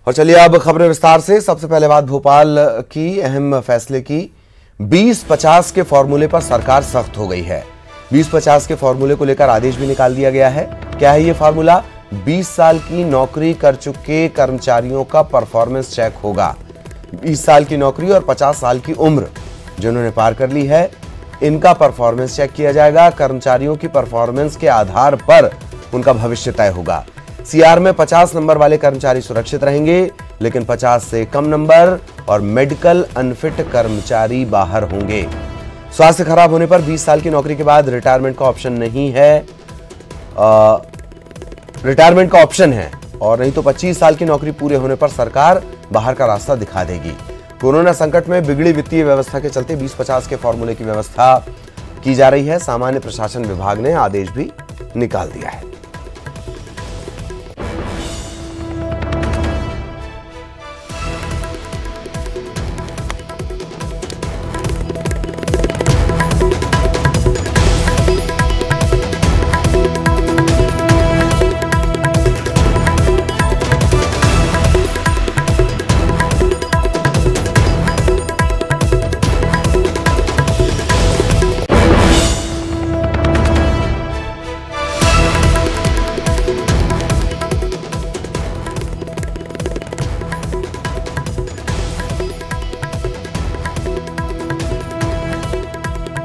और चलिए अब खबरें विस्तार से। सबसे पहले बात भोपाल की अहम फैसले की। 20-50 के फॉर्मूले पर सरकार सख्त हो गई है। 20-50 के फॉर्मूले को लेकर आदेश भी निकाल दिया गया है। क्या है ये फॉर्मूला? 20 साल की नौकरी कर चुके कर्मचारियों का परफॉर्मेंस चेक होगा। 20 साल की नौकरी और 50 साल की उम्र जिन्होंने पार कर ली है, इनका परफॉर्मेंस चेक किया जाएगा। कर्मचारियों की परफॉर्मेंस के आधार पर उनका भविष्य तय होगा। सीआर में 50 नंबर वाले कर्मचारी सुरक्षित रहेंगे, लेकिन 50 से कम नंबर और मेडिकल अनफिट कर्मचारी बाहर होंगे। स्वास्थ्य खराब होने पर 20 साल की नौकरी के बाद रिटायरमेंट का ऑप्शन नहीं है। रिटायरमेंट का ऑप्शन है, और नहीं तो 25 साल की नौकरी पूरे होने पर सरकार बाहर का रास्ता दिखा देगी। कोरोना संकट में बिगड़ी वित्तीय व्यवस्था के चलते 20-50 के फॉर्मूले की व्यवस्था की जा रही है। सामान्य प्रशासन विभाग ने आदेश भी निकाल दिया है।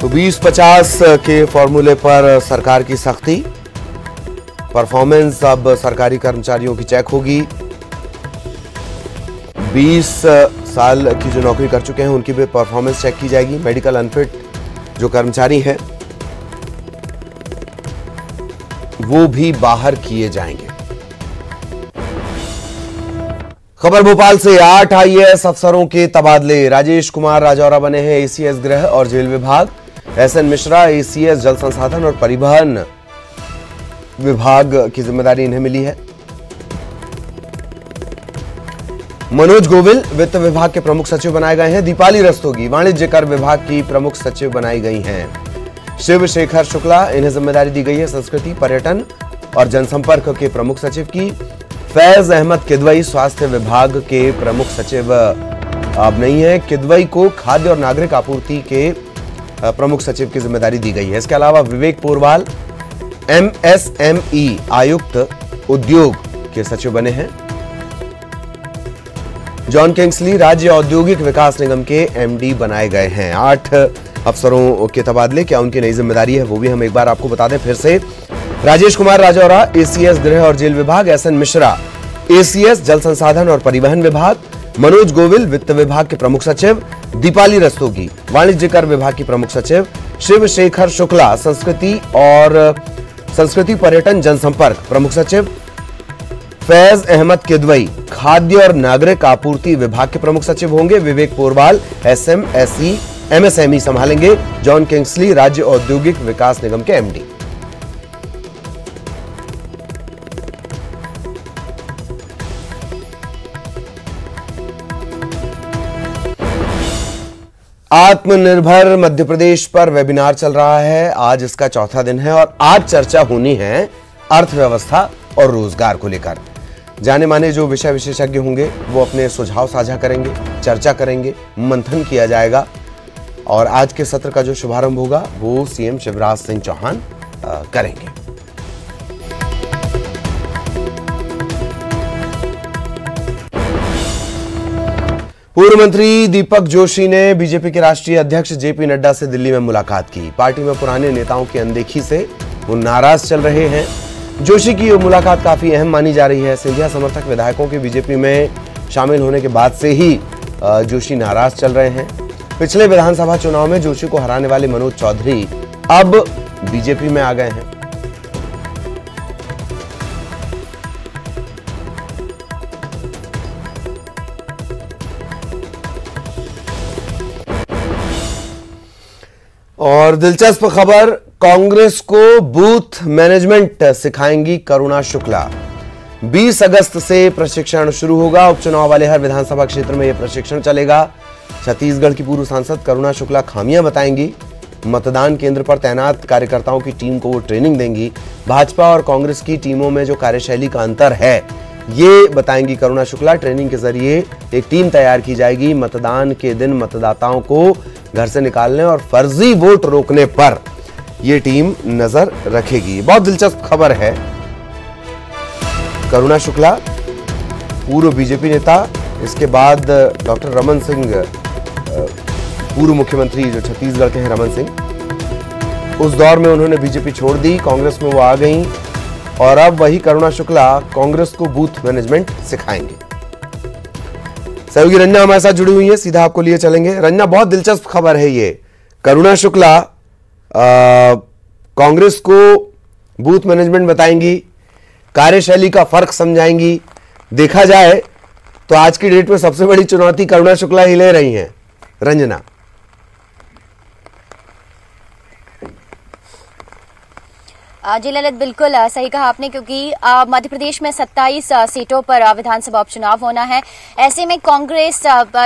तो 20-50 के फॉर्मूले पर सरकार की सख्ती। परफॉर्मेंस अब सरकारी कर्मचारियों की चेक होगी। 20 साल की जो नौकरी कर चुके हैं उनकी भी परफॉर्मेंस चेक की जाएगी। मेडिकल अनफिट जो कर्मचारी हैं वो भी बाहर किए जाएंगे। खबर भोपाल से। 8 आईएएस अफसरों के तबादले। राजेश कुमार राजौरा बने हैं एसीएस गृह और जेल विभाग। एसएन मिश्रा एसीएस जल संसाधन और परिवहन विभाग की जिम्मेदारी इन्हें मिली है। मनोज गोविल वित्त विभाग के प्रमुख सचिव बनाए गए हैं। दीपाली रस्तोगी वाणिज्य कर विभाग की प्रमुख सचिव बनाई गई हैं। शिव शेखर शुक्ला इन्हें जिम्मेदारी दी गई है संस्कृति पर्यटन और जनसंपर्क के प्रमुख सचिव की। फैज अहमद किदवई स्वास्थ्य विभाग के प्रमुख सचिव अब नहीं है। किदवई को खाद्य और नागरिक आपूर्ति के प्रमुख सचिव की जिम्मेदारी दी गई है। इसके अलावा विवेक पोरवाल एमएसएमई आयुक्त उद्योग के सचिव बने हैं। जॉन किंग्सली राज्य औद्योगिक विकास निगम के एमडी बनाए गए हैं। 8 अफसरों के तबादले। क्या उनकी नई जिम्मेदारी है वो भी हम एक बार आपको बता दें फिर से। राजेश कुमार राजौरा एसीएस गृह और जेल विभाग। एसएन मिश्रा एसीएस जल संसाधन और परिवहन विभाग। मनोज गोविल वित्त विभाग के प्रमुख सचिव। दीपाली रस्तोगी वाणिज्य कर विभाग की प्रमुख सचिव। शिव शेखर शुक्ला संस्कृति पर्यटन जनसंपर्क प्रमुख सचिव। फैज अहमद किदवई खाद्य और नागरिक आपूर्ति विभाग के प्रमुख सचिव होंगे। विवेक पोरवाल एमएसएमई संभालेंगे। जॉन किंग्सली राज्य औद्योगिक विकास निगम के एमडी। आत्मनिर्भर मध्य प्रदेश पर वेबिनार चल रहा है। आज इसका चौथा दिन है और आज चर्चा होनी है अर्थव्यवस्था और रोजगार को लेकर। जाने माने जो विषय विशेषज्ञ होंगे वो अपने सुझाव साझा करेंगे, चर्चा करेंगे, मंथन किया जाएगा। और आज के सत्र का जो शुभारंभ होगा वो सीएम शिवराज सिंह चौहान करेंगे। पूर्व मंत्री दीपक जोशी ने बीजेपी के राष्ट्रीय अध्यक्ष जेपी नड्डा से दिल्ली में मुलाकात की। पार्टी में पुराने नेताओं की अनदेखी से वो नाराज चल रहे हैं। जोशी की ये मुलाकात काफी अहम मानी जा रही है। सिंधिया समर्थक विधायकों के बीजेपी में शामिल होने के बाद से ही जोशी नाराज चल रहे हैं। पिछले विधानसभा चुनाव में जोशी को हराने वाले मनोज चौधरी अब बीजेपी में आ गए हैं। और दिलचस्प खबर, कांग्रेस को बूथ मैनेजमेंट सिखाएंगी करुणा शुक्ला। 20 अगस्त से प्रशिक्षण शुरू होगा। उपचुनाव वाले हर विधानसभा क्षेत्र में यह प्रशिक्षण चलेगा। छत्तीसगढ़ की पूर्व सांसद करुणा शुक्ला खामियां बताएंगी। मतदान केंद्र पर तैनात कार्यकर्ताओं की टीम को वो ट्रेनिंग देंगी। भाजपा और कांग्रेस की टीमों में जो कार्यशैली का अंतर है ये बताएंगी करुणा शुक्ला। ट्रेनिंग के जरिए एक टीम तैयार की जाएगी। मतदान के दिन मतदाताओं को घर से निकालने और फर्जी वोट रोकने पर यह टीम नजर रखेगी। बहुत दिलचस्प खबर है। करुणा शुक्ला पूर्व बीजेपी नेता, इसके बाद डॉक्टर रमन सिंह, पूर्व मुख्यमंत्री जो छत्तीसगढ़ के हैं रमन सिंह, उस दौर में उन्होंने बीजेपी छोड़ दी, कांग्रेस में वो आ गई और अब वही करुणा शुक्ला कांग्रेस को बूथ मैनेजमेंट सिखाएंगे। सहयोगी रंजना हमारे साथ जुड़ी हुई है, सीधा आपको लिए चलेंगे। रंजना, बहुत दिलचस्प खबर है ये। करुणा शुक्ला कांग्रेस को बूथ मैनेजमेंट बताएंगी, कार्यशैली का फर्क समझाएंगी। देखा जाए तो आज की डेट में सबसे बड़ी चुनौती करुणा शुक्ला ही ले रही हैं। रंजना, जी ललित, बिल्कुल सही कहा आपने, क्योंकि मध्य प्रदेश में 27 सीटों पर विधानसभा उपचुनाव होना है। ऐसे में कांग्रेस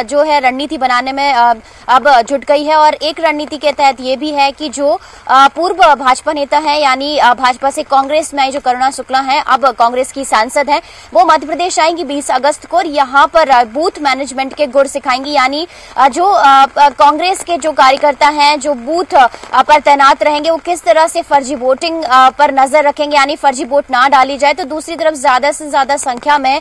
जो है रणनीति बनाने में अब जुट गई है और एक रणनीति के तहत ये भी है कि जो पूर्व भाजपा नेता है, यानी भाजपा से कांग्रेस में आई जो करुणा शुक्ला है, अब कांग्रेस की सांसद है, वो मध्य प्रदेश आएंगी 20 अगस्त को और यहाँ पर बूथ मैनेजमेंट के गुर सिखाएंगी। यानी जो कांग्रेस के जो कार्यकर्ता हैं जो बूथ पर तैनात रहेंगे, वो किस तरह से फर्जी वोटिंग पर नजर रखेंगे, यानी फर्जी वोट ना डाली जाए। तो दूसरी तरफ ज्यादा से ज्यादा संख्या में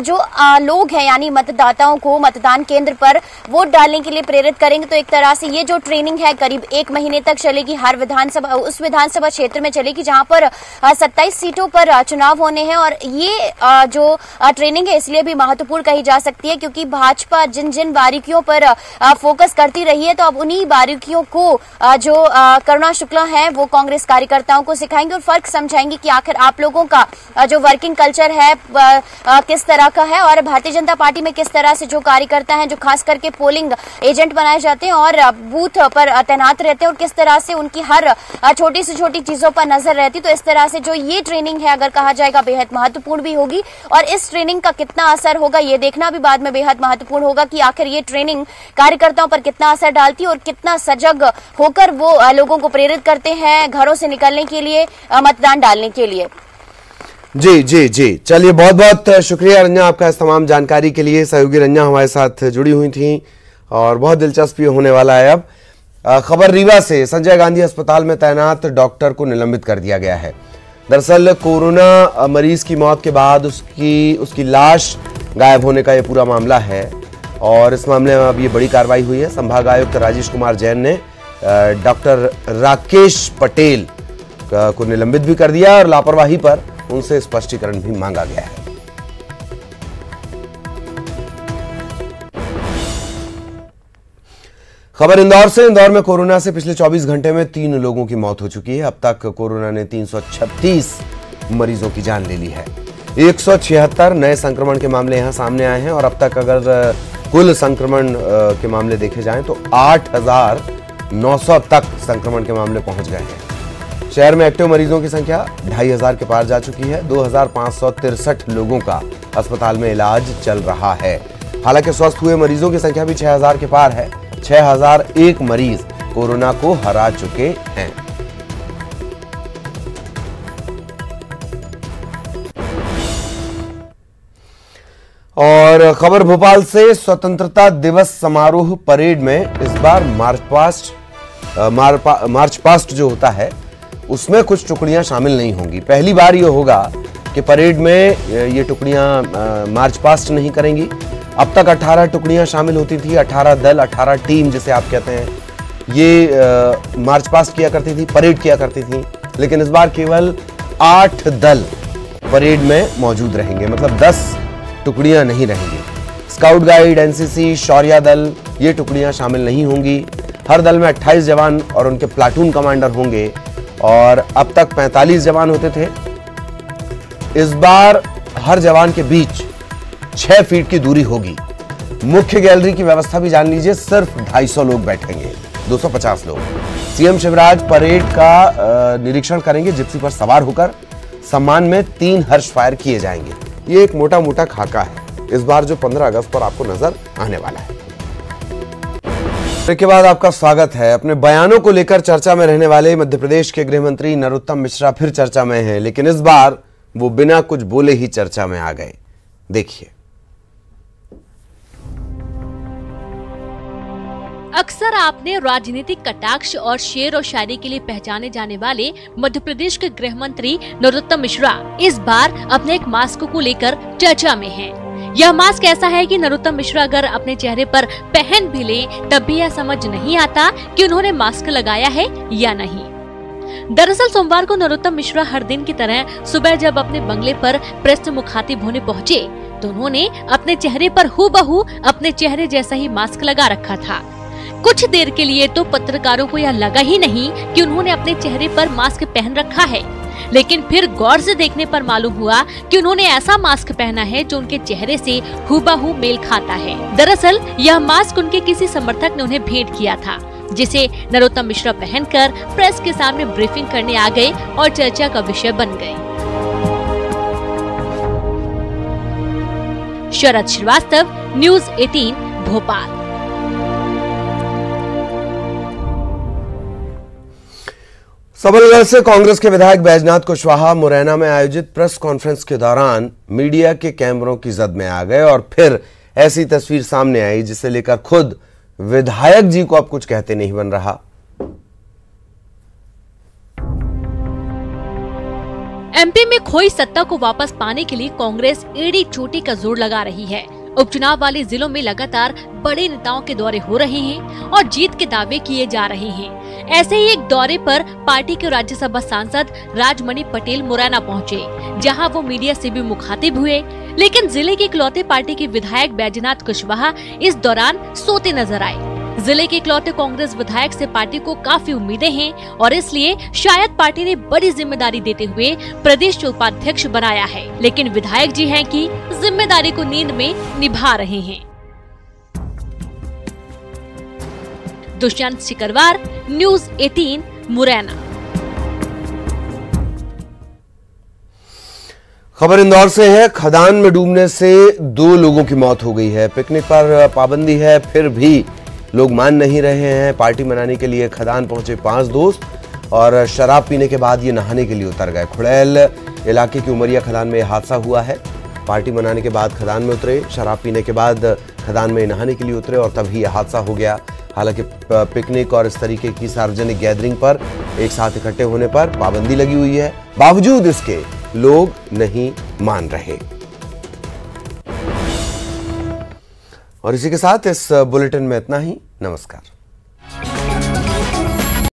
जो लोग हैं, यानी मतदाताओं को मतदान केंद्र पर वोट डालने के लिए प्रेरित करेंगे। तो एक तरह से ये जो ट्रेनिंग है करीब 1 महीने तक चलेगी, हर विधानसभा उस विधानसभा क्षेत्र में चलेगी जहां पर 27 सीटों पर चुनाव होने हैं। और ये जो ट्रेनिंग है इसलिए भी महत्वपूर्ण कही जा सकती है क्योंकि भाजपा जिन जिन बारीकियों पर फोकस करती रही है, तो अब उन्हीं बारीकियों को जो करुणा शुक्ला है वो कांग्रेस कार्यकर्ताओं को सिखाएंगे और फर्क समझाएंगे कि आखिर आप लोगों का जो वर्किंग कल्चर है किस तरह का है और भारतीय जनता पार्टी में किस तरह से जो कार्यकर्ता हैं जो खास करके पोलिंग एजेंट बनाए जाते हैं और बूथ पर तैनात रहते हैं और किस तरह से उनकी हर छोटी से छोटी चीजों पर नजर रहती। तो इस तरह से जो ये ट्रेनिंग है अगर कहा जाएगा बेहद महत्वपूर्ण भी होगी और इस ट्रेनिंग का कितना असर होगा ये देखना भी बाद में बेहद महत्वपूर्ण होगा कि आखिर ये ट्रेनिंग कार्यकर्ताओं पर कितना असर डालती है और कितना सजग होकर वो लोगों को प्रेरित करते हैं घरों से निकलने के लिए, मतदान डालने के लिए। जी जी जी, चलिए बहुत बहुत शुक्रिया रंजना आपका इस तमाम जानकारी के लिए। सहयोगी रंजना हमारे साथ जुड़ी हुई थी और बहुत दिलचस्प होने वाला है। अब खबर रीवा से, संजय गांधी अस्पताल में तैनात डॉक्टर को निलंबित कर दिया गया है। दरअसल कोरोना मरीज की मौत के बाद उसकी लाश गायब होने का यह पूरा मामला है और इस मामले में अब ये बड़ी कार्रवाई हुई है। संभाग आयुक्त राजेश कुमार जैन ने डॉक्टर राकेश पटेल को निलंबित भी कर दिया और लापरवाही पर उनसे स्पष्टीकरण भी मांगा गया है। खबर इंदौर से, इंदौर में कोरोना से पिछले 24 घंटे में 3 लोगों की मौत हो चुकी है। अब तक कोरोना ने 336 मरीजों की जान ले ली है। 176 नए संक्रमण के मामले यहां सामने आए हैं और अब तक अगर कुल संक्रमण के मामले देखे जाएं तो 8,900 तक संक्रमण के मामले पहुंच गए हैं। शहर में एक्टिव मरीजों की संख्या 2,500 के पार जा चुकी है। 2,563 लोगों का अस्पताल में इलाज चल रहा है। हालांकि स्वस्थ हुए मरीजों की संख्या भी 6,000 के पार है। 6,001 मरीज कोरोना को हरा चुके हैं। और खबर भोपाल से, स्वतंत्रता दिवस समारोह परेड में इस बार मार्च पास्ट जो होता है उसमें कुछ टुकड़ियां शामिल नहीं होंगी। पहली बार ये होगा कि परेड में ये टुकड़ियां मार्च पास्ट नहीं करेंगी। अब तक 18 टुकड़ियां शामिल होती थी, 18 दल, 18 टीम जिसे आप कहते हैं, ये मार्च पास्ट किया करती थी, परेड किया करती थी। लेकिन इस बार केवल 8 दल परेड में मौजूद रहेंगे, मतलब 10 टुकड़ियां नहीं रहेंगी। स्काउट गाइड, एनसीसी, शौर्य दल, ये टुकड़ियां शामिल नहीं होंगी। हर दल में 28 जवान और उनके प्लाटून कमांडर होंगे और अब तक 45 जवान होते थे। इस बार हर जवान के बीच 6 फीट की दूरी होगी। मुख्य गैलरी की व्यवस्था भी जान लीजिए, सिर्फ 250 लोग बैठेंगे, 250 लोग। सीएम शिवराज परेड का निरीक्षण करेंगे जिप्सी पर सवार होकर। सम्मान में 3 हर्ष फायर किए जाएंगे। ये एक मोटा मोटा खाका है इस बार जो 15 अगस्त पर आपको नजर आने वाला है। के बाद आपका स्वागत है। अपने बयानों को लेकर चर्चा में रहने वाले मध्य प्रदेश के गृह मंत्री नरोत्तम मिश्रा फिर चर्चा में हैं, लेकिन इस बार वो बिना कुछ बोले ही चर्चा में आ गए। देखिए। अक्सर आपने राजनीतिक कटाक्ष और शेर और शायरी के लिए पहचाने जाने वाले मध्य प्रदेश के गृह मंत्री नरोत्तम मिश्रा इस बार अपने एक मास्क को लेकर चर्चा में हैं। यह मास्क ऐसा है कि नरोत्तम मिश्रा अगर अपने चेहरे पर पहन भी लें तब भी यह समझ नहीं आता कि उन्होंने मास्क लगाया है या नहीं। दरअसल सोमवार को नरोत्तम मिश्रा हर दिन की तरह सुबह जब अपने बंगले पर प्रेस से मुखातिब होने पहुँचे तो उन्होंने अपने चेहरे पर हूबहू अपने चेहरे जैसा ही मास्क लगा रखा था। कुछ देर के लिए तो पत्रकारों को यह लगा ही नहीं कि उन्होंने अपने चेहरे पर मास्क पहन रखा है, लेकिन फिर गौर से देखने पर मालूम हुआ कि उन्होंने ऐसा मास्क पहना है जो उनके चेहरे से हूबहू मेल खाता है। दरअसल यह मास्क उनके किसी समर्थक ने उन्हें भेंट किया था, जिसे नरोत्तम मिश्रा पहनकर प्रेस के सामने ब्रीफिंग करने आ गए और चर्चा का विषय बन गए। शरद श्रीवास्तव, न्यूज़ 18 भोपाल। सबलगढ़ से कांग्रेस के विधायक बैजनाथ कुशवाहा मुरैना में आयोजित प्रेस कॉन्फ्रेंस के दौरान मीडिया के कैमरों की जद में आ गए और फिर ऐसी तस्वीर सामने आई जिसे लेकर खुद विधायक जी को अब कुछ कहते नहीं बन रहा। एमपी में खोई सत्ता को वापस पाने के लिए कांग्रेस एड़ी चोटी का जोर लगा रही है। उपचुनाव वाले जिलों में लगातार बड़े नेताओं के दौरे हो रहे हैं और जीत के दावे किए जा रहे हैं। ऐसे ही एक दौरे पर पार्टी के राज्यसभा सांसद राजमणि पटेल मुरैना पहुंचे, जहां वो मीडिया से भी मुखातिब हुए, लेकिन जिले के इकलौते पार्टी के विधायक बैजनाथ कुशवाहा इस दौरान सोते नजर आए। जिले के इकलौते कांग्रेस विधायक से पार्टी को काफी उम्मीदें हैं और इसलिए शायद पार्टी ने बड़ी जिम्मेदारी देते हुए प्रदेश उपाध्यक्ष बनाया है, लेकिन विधायक जी हैं कि जिम्मेदारी को नींद में निभा रहे हैं। दुष्यंत सिकरवार, न्यूज़ 18 मुरैना। खबर इंदौर से है। खदान में डूबने से 2 लोगों की मौत हो गई है। पिकनिक पर पाबंदी है, फिर भी लोग मान नहीं रहे हैं। पार्टी मनाने के लिए खदान पहुंचे 5 दोस्त और शराब पीने के बाद ये नहाने के लिए उतर गए। खुड़ैल इलाके की उमरिया खदान में हादसा हुआ है। पार्टी मनाने के बाद खदान में उतरे, शराब पीने के बाद खदान में नहाने के लिए उतरे और तभी यह हादसा हो गया। हालांकि पिकनिक और इस तरीके की सार्वजनिक गैदरिंग पर एक साथ इकट्ठे होने पर पाबंदी लगी हुई है, बावजूद इसके लोग नहीं मान रहे। और इसी के साथ इस बुलेटिन में इतना ही। नमस्कार।